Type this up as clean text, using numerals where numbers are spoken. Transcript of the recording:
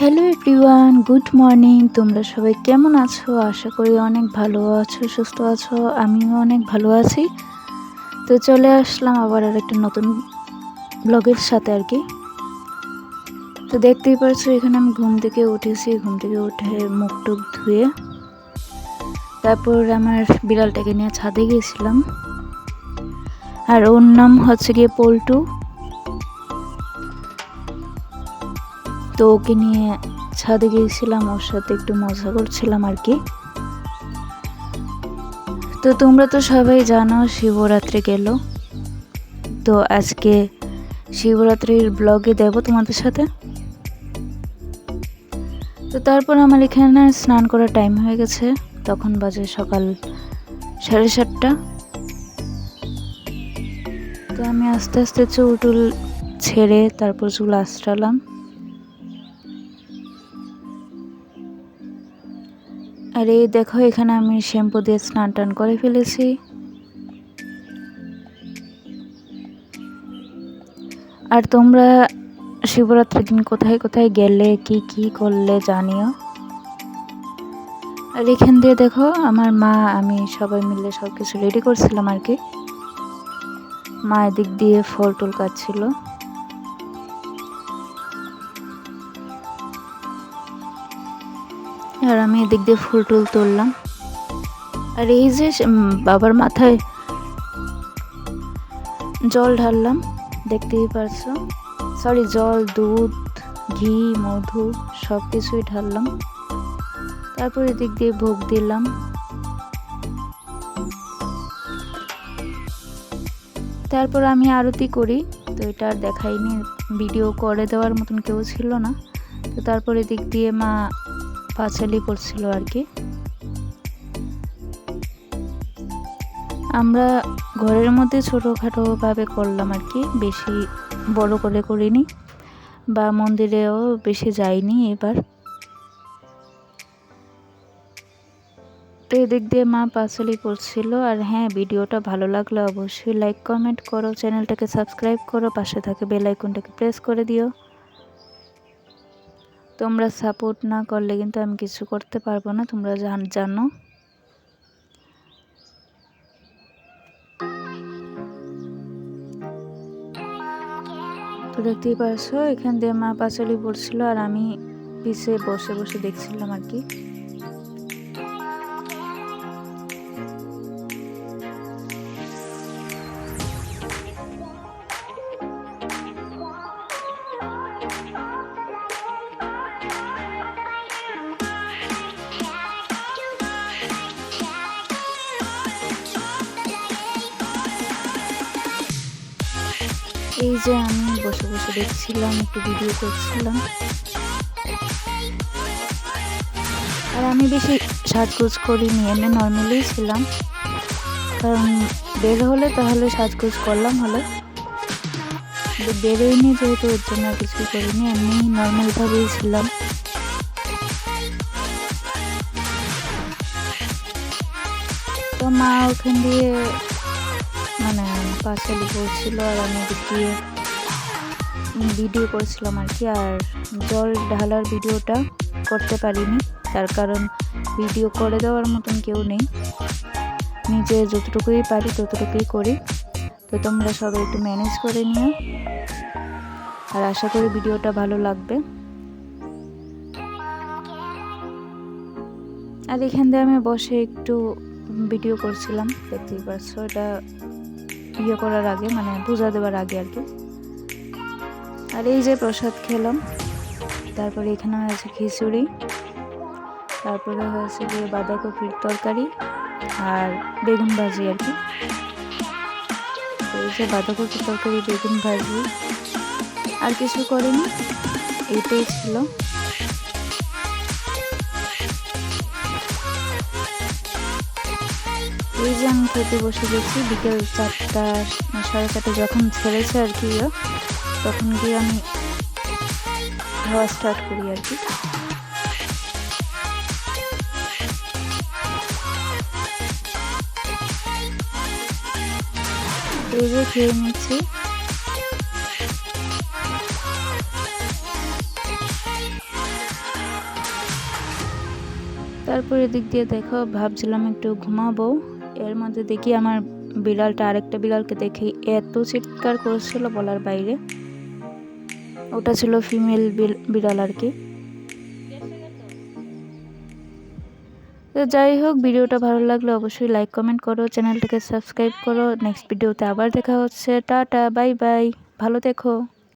Hello everyone, good morning. তোমরা সবাই কেমন আছো? আশা করি অনেক ভালো আছো, সুস্থ আছো। আমিও অনেক ভালো আছি। তো চলে আসলাম আবার আর একটা নতুন ব্লগের সাথে আর কি। তো দেখতেই পারছো এখানে আমি ঘুম থেকে উঠেছি। ঘুম থেকে উঠে মুখ টুক ধুয়ে তারপর আমার বিড়ালটাকে নিয়ে ছাদে গিয়েছিলাম। আর ওর নাম হচ্ছে গিয়ে পল্টু। তো ওকে নিয়ে ছাদে গিয়েছিলাম, ওর সাথে একটু মজা করছিলাম আর কি। তো তোমরা তো সবাই জানো শিবরাত্রি গেল, তো আজকে শিবরাত্রির ব্লগে দেব তোমাদের সাথে। তো তারপর আমার এখানে স্নান করার টাইম হয়ে গেছে, তখন বাজে সকাল 7:30। তো আমি আস্তে আস্তে চুল ছেড়ে তারপর চুল আঁচড়ালাম। আর এই দেখো এখানে আমি শ্যাম্পু দিয়ে স্নান টান করে ফেলেছি। আর তোমরা শিবরাত্রির দিন কোথায় কোথায় গেলে, কি কি করলে জানিও। আর এখান দিয়ে দেখো আমার মা আমি সবাই মিলে সব কিছু রেডি করছিলাম আর কি। মা এদিক দিয়ে ফল টুল কাটছিল, আর আমি এদিক দিয়ে ফুল টুল তুললাম। আর এই যে বাবার মাথায় জল ঢাললাম, দেখতেই পারছো। সরি, জল, দুধ, ঘি, মধু সব কিছুই ঢাললাম। তারপর এদিক দিয়ে ভোগ দিলাম। তারপর আমি আরতি করি, তো এটা আর দেখাইনি, ভিডিও করে দেওয়ার মতন কেউ ছিল না। তো তারপর এদিক দিয়ে মা পাঁচালি পড়ছিল আর কি। আমরা ঘরের মধ্যে ছোটোখাটো ভাবে করলাম আর কি, বেশি বড় করে করিনি, বা মন্দিরেও বেশি যাইনি এবার। তো এদিক দিয়ে মা পাঁচালি পড়ছিল। আর হ্যাঁ, ভিডিওটা ভালো লাগলে অবশ্যই লাইক কমেন্ট করো, চ্যানেলটাকে সাবস্ক্রাইব করো, পাশে থাকে বেল আইকনটাকে প্রেস করে দিও। তোমরা সাপোর্ট না করলে কিন্তু আমি কিছু করতে পারবো না, তোমরা জানো। তো দেখতেই পারছো এখান দিয়ে মা পাঁচালি পড়ছিল, আর আমি পিছে বসে বসে দেখছিলাম আর কি। এই যে আমি বসে বসে দেখছিলাম, একটু ভিডিও করছিলাম। আর আমি বেশি সাজগোজ করিনি, এমনি নর্মালি ছিলাম, কারণ বের হলে তাহলে সাজগোজ করলাম হলে, বেরোয়নি যেহেতু ওর জন্য আর কিছু করিনি, এমনি নর্মালভাবেই ছিলাম। তো মা ওখান দিয়ে মানে পাঁচালি পড়ছিল, আর আমি এদিক দিয়ে ভিডিও করছিলাম আর কি। আর জল ঢালার ভিডিওটা করতে পারিনি, তার কারণ ভিডিও করে দেওয়ার মতন কেউ নেই, নিজে যতটুকুই পারি ততটুকুই করি। তো তোমরা সবাই একটু ম্যানেজ করে নিও, আর আশা করি ভিডিওটা ভালো লাগবে। আর এখান দিয়ে আমি বসে একটু ভিডিও করছিলাম, দেখতেই পারছো। এটা ইয়ে করার আগে, মানে পূজা দেওয়ার আগে আর কি। আর এই যে প্রসাদ খেলাম, তারপরে এখানে হয়েছে খিচুড়ি, তারপরে হয়েছে যে বাঁধাকপির তরকারি আর বেগুন ভাজি আর কি। এই যে বাঁধাকপির তরকারি, বেগুন ভাজি, আর কিছু করিনি, এইটাই ছিল। এই যে আমি খেতে বসে গেছি বিকেল 4টা 4:30 যখন ছেড়েছে আর কি, তখন গিয়ে আমি খাওয়া স্টার্ট করি আর কি। এই যে খেয়ে নিচ্ছি। তারপর এদিক দিয়ে দেখো ভাবছিলাম একটু ঘুমাবো, এর মধ্যে দেখি আমার বিড়ালটা আরেকটা বিড়ালকে দেখে এত চিৎকার করছিল বলার বাইরে। ওটা ছিল ফিমেল বিড়াল আর কি। তো যাই হোক, ভিডিওটা ভালো লাগলে অবশ্যই লাইক কমেন্ট করো, চ্যানেলটাকে সাবস্ক্রাইব করো। নেক্সট ভিডিওতে আবার দেখা হচ্ছে। টাটা, বাই বাই, ভালো থেকো।